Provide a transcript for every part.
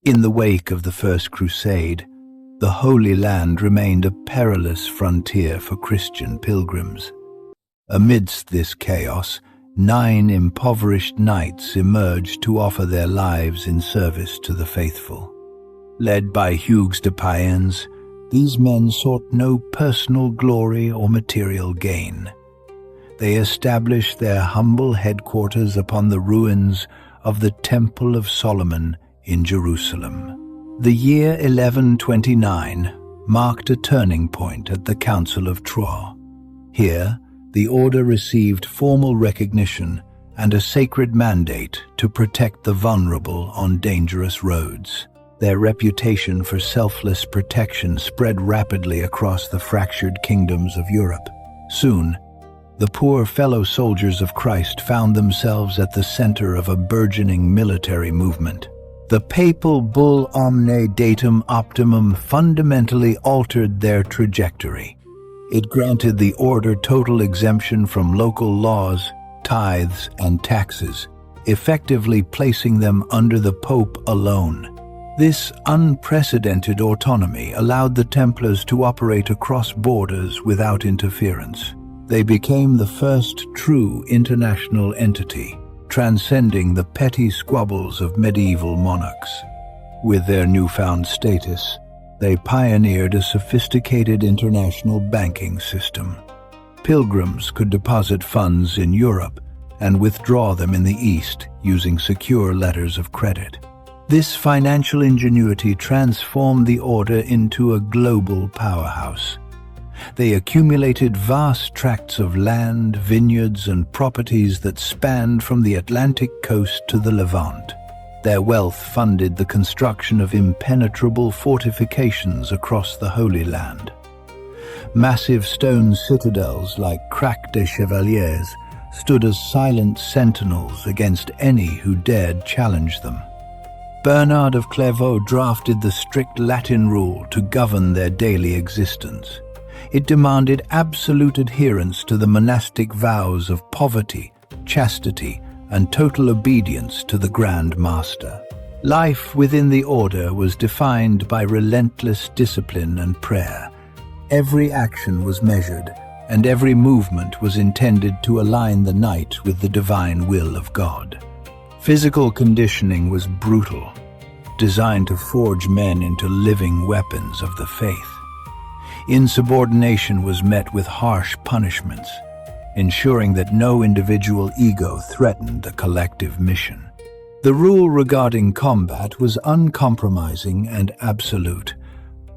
In the wake of the First Crusade, the Holy Land remained a perilous frontier for Christian pilgrims. Amidst this chaos, 9 impoverished knights emerged to offer their lives in service to the faithful. Led by Hugues de Payens, these men sought no personal glory or material gain. They established their humble headquarters upon the ruins of the Temple of Solomon in Jerusalem. The year 1129 marked a turning point at the Council of Troyes. Here, the order received formal recognition and a sacred mandate to protect the vulnerable on dangerous roads. Their reputation for selfless protection spread rapidly across the fractured kingdoms of Europe. Soon, the poor fellow soldiers of Christ found themselves at the center of a burgeoning military movement. The papal bull Omne Datum Optimum fundamentally altered their trajectory. It granted the order total exemption from local laws, tithes, and taxes, effectively placing them under the Pope alone. This unprecedented autonomy allowed the Templars to operate across borders without interference. They became the first true international entity, transcending the petty squabbles of medieval monarchs. With their newfound status, they pioneered a sophisticated international banking system. Pilgrims could deposit funds in Europe and withdraw them in the East using secure letters of credit. This financial ingenuity transformed the order into a global powerhouse. They accumulated vast tracts of land, vineyards, and properties that spanned from the Atlantic coast to the Levant. Their wealth funded the construction of impenetrable fortifications across the Holy Land. Massive stone citadels like Crac des Chevaliers stood as silent sentinels against any who dared challenge them. Bernard of Clairvaux drafted the strict Latin rule to govern their daily existence. It demanded absolute adherence to the monastic vows of poverty, chastity, and total obedience to the Grand Master. Life within the order was defined by relentless discipline and prayer. Every action was measured, and every movement was intended to align the knight with the divine will of God. Physical conditioning was brutal, designed to forge men into living weapons of the faith. Insubordination was met with harsh punishments, ensuring that no individual ego threatened the collective mission. The rule regarding combat was uncompromising and absolute.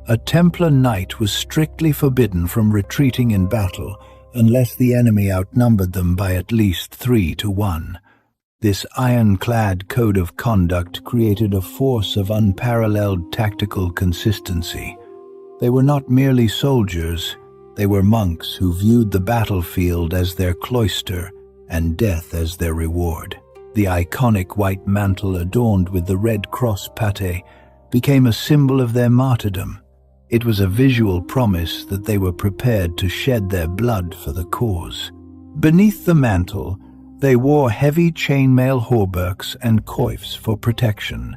A Templar knight was strictly forbidden from retreating in battle unless the enemy outnumbered them by at least 3-1. This ironclad code of conduct created a force of unparalleled tactical consistency. They were not merely soldiers, they were monks who viewed the battlefield as their cloister and death as their reward. The iconic white mantle adorned with the red cross pate became a symbol of their martyrdom. It was a visual promise that they were prepared to shed their blood for the cause. Beneath the mantle, they wore heavy chainmail hauberks and coifs for protection.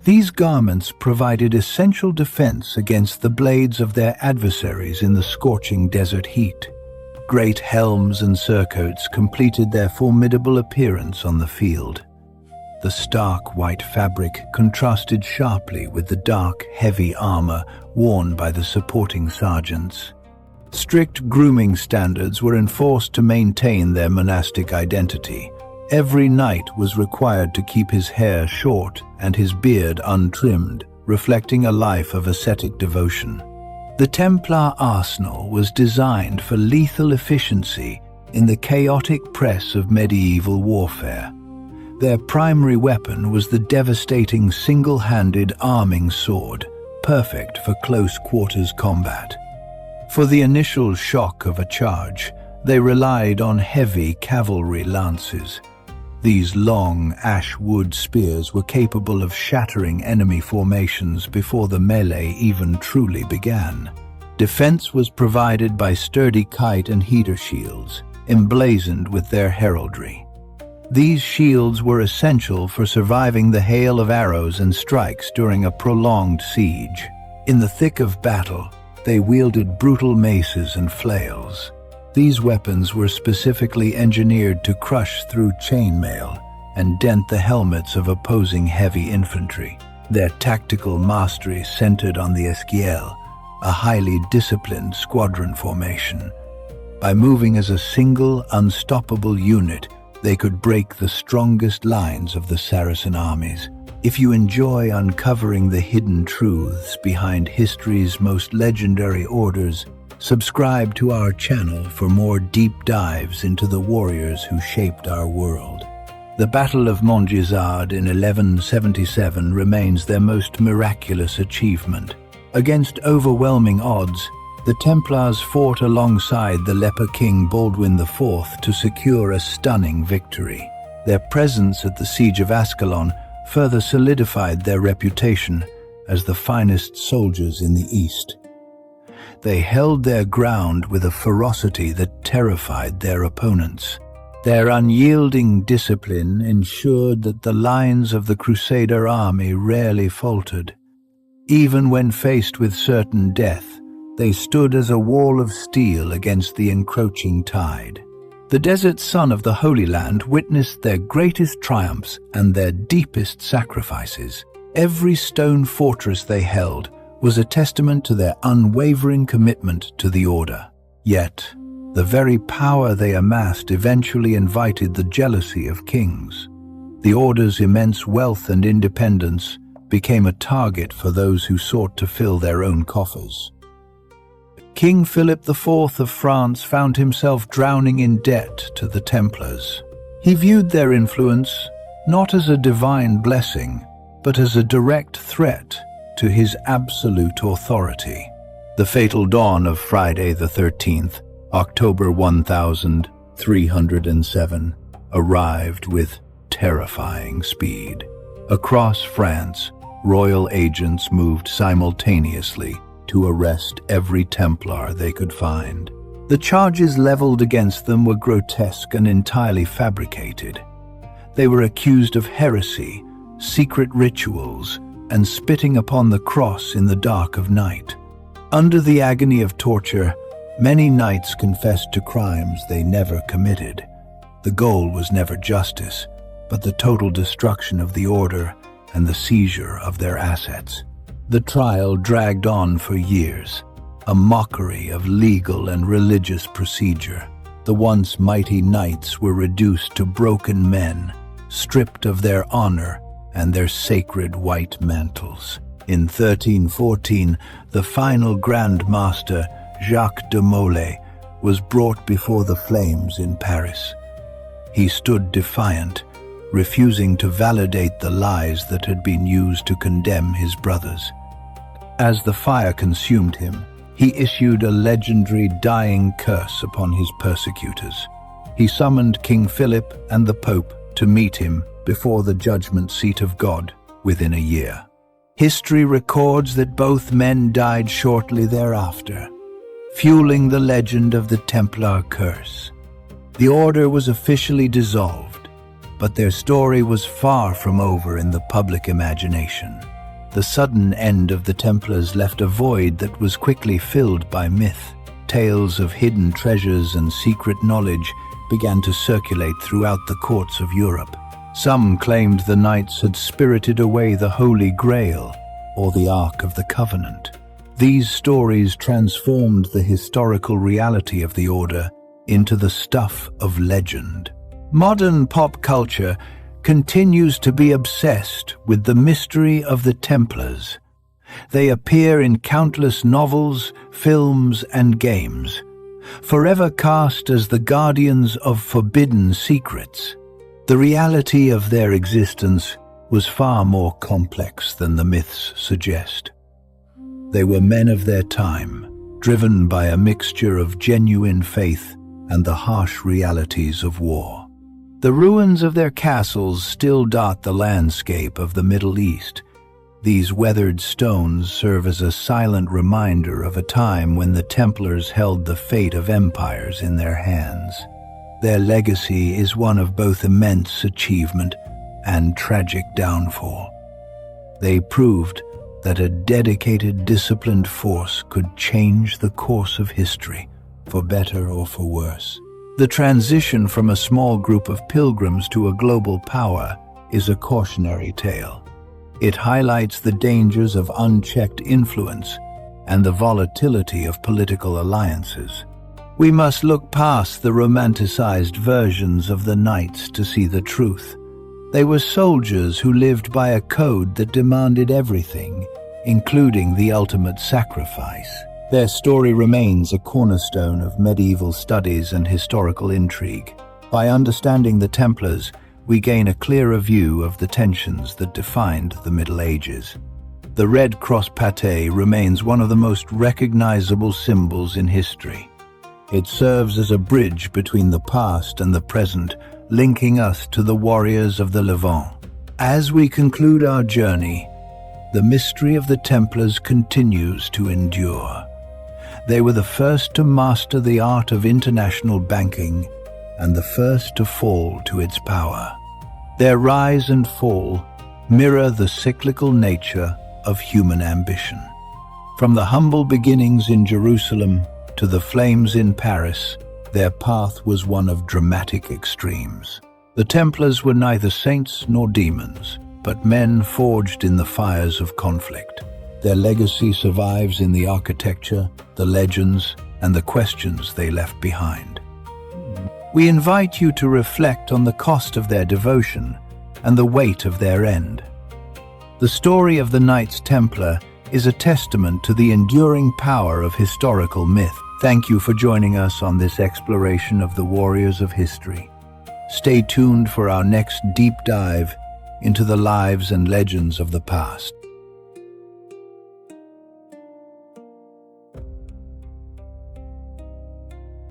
These garments provided essential defense against the blades of their adversaries in the scorching desert heat. Great helms and surcoats completed their formidable appearance on the field. The stark white fabric contrasted sharply with the dark, heavy armor worn by the supporting sergeants. Strict grooming standards were enforced to maintain their monastic identity. Every knight was required to keep his hair short and his beard untrimmed, reflecting a life of ascetic devotion. The Templar arsenal was designed for lethal efficiency in the chaotic press of medieval warfare. Their primary weapon was the devastating single-handed arming sword, perfect for close-quarters combat. For the initial shock of a charge, they relied on heavy cavalry lances. These long, ash-wood spears were capable of shattering enemy formations before the melee even truly began. Defense was provided by sturdy kite and heater shields, emblazoned with their heraldry. These shields were essential for surviving the hail of arrows and strikes during a prolonged siege. In the thick of battle, they wielded brutal maces and flails. These weapons were specifically engineered to crush through chainmail and dent the helmets of opposing heavy infantry. Their tactical mastery centered on the esquiel, a highly disciplined squadron formation. By moving as a single, unstoppable unit, they could break the strongest lines of the Saracen armies. If you enjoy uncovering the hidden truths behind history's most legendary orders, subscribe to our channel for more deep dives into the warriors who shaped our world. The Battle of Montgisard in 1177 remains their most miraculous achievement. Against overwhelming odds, the Templars fought alongside the leper king Baldwin IV to secure a stunning victory. Their presence at the Siege of Ascalon further solidified their reputation as the finest soldiers in the East. They held their ground with a ferocity that terrified their opponents. Their unyielding discipline ensured that the lines of the Crusader army rarely faltered. Even when faced with certain death, they stood as a wall of steel against the encroaching tide. The desert sun of the Holy Land witnessed their greatest triumphs and their deepest sacrifices. Every stone fortress they held was a testament to their unwavering commitment to the order. Yet, the very power they amassed eventually invited the jealousy of kings. The order's immense wealth and independence became a target for those who sought to fill their own coffers. King Philip IV of France found himself drowning in debt to the Templars. He viewed their influence not as a divine blessing, but as a direct threat to his absolute authority. The fatal dawn of Friday the 13th, October 1307, arrived with terrifying speed. Across France, royal agents moved simultaneously to arrest every Templar they could find. The charges leveled against them were grotesque and entirely fabricated. They were accused of heresy, secret rituals, and spitting upon the cross in the dark of night. Under the agony of torture, many knights confessed to crimes they never committed. The goal was never justice, but the total destruction of the order and the seizure of their assets. The trial dragged on for years, a mockery of legal and religious procedure. The once mighty knights were reduced to broken men, stripped of their honor and their sacred white mantles. In 1314, the final Grand Master, Jacques de Molay, was brought before the flames in Paris. He stood defiant, refusing to validate the lies that had been used to condemn his brothers. As the fire consumed him, he issued a legendary dying curse upon his persecutors. He summoned King Philip and the Pope to meet him before the judgment seat of God within a year. History records that both men died shortly thereafter, fueling the legend of the Templar curse. The order was officially dissolved, but their story was far from over in the public imagination. The sudden end of the Templars left a void that was quickly filled by myth. Tales of hidden treasures and secret knowledge began to circulate throughout the courts of Europe. Some claimed the knights had spirited away the Holy Grail or the Ark of the Covenant. These stories transformed the historical reality of the order into the stuff of legend. Modern pop culture continues to be obsessed with the mystery of the Templars. They appear in countless novels, films, and games, forever cast as the guardians of forbidden secrets. The reality of their existence was far more complex than the myths suggest. They were men of their time, driven by a mixture of genuine faith and the harsh realities of war. The ruins of their castles still dot the landscape of the Middle East. These weathered stones serve as a silent reminder of a time when the Templars held the fate of empires in their hands. Their legacy is one of both immense achievement and tragic downfall. They proved that a dedicated, disciplined force could change the course of history, for better or for worse. The transition from a small group of pilgrims to a global power is a cautionary tale. It highlights the dangers of unchecked influence and the volatility of political alliances. We must look past the romanticized versions of the knights to see the truth. They were soldiers who lived by a code that demanded everything, including the ultimate sacrifice. Their story remains a cornerstone of medieval studies and historical intrigue. By understanding the Templars, we gain a clearer view of the tensions that defined the Middle Ages. The red cross pate remains one of the most recognizable symbols in history. It serves as a bridge between the past and the present, linking us to the warriors of the Levant. As we conclude our journey, the mystery of the Templars continues to endure. They were the first to master the art of international banking and the first to fall to its power. Their rise and fall mirror the cyclical nature of human ambition. From the humble beginnings in Jerusalem to the flames in Paris, their path was one of dramatic extremes. The Templars were neither saints nor demons, but men forged in the fires of conflict. Their legacy survives in the architecture, the legends, and the questions they left behind. We invite you to reflect on the cost of their devotion and the weight of their end. The story of the Knights Templar is a testament to the enduring power of historical myth. Thank you for joining us on this exploration of the warriors of history. Stay tuned for our next deep dive into the lives and legends of the past.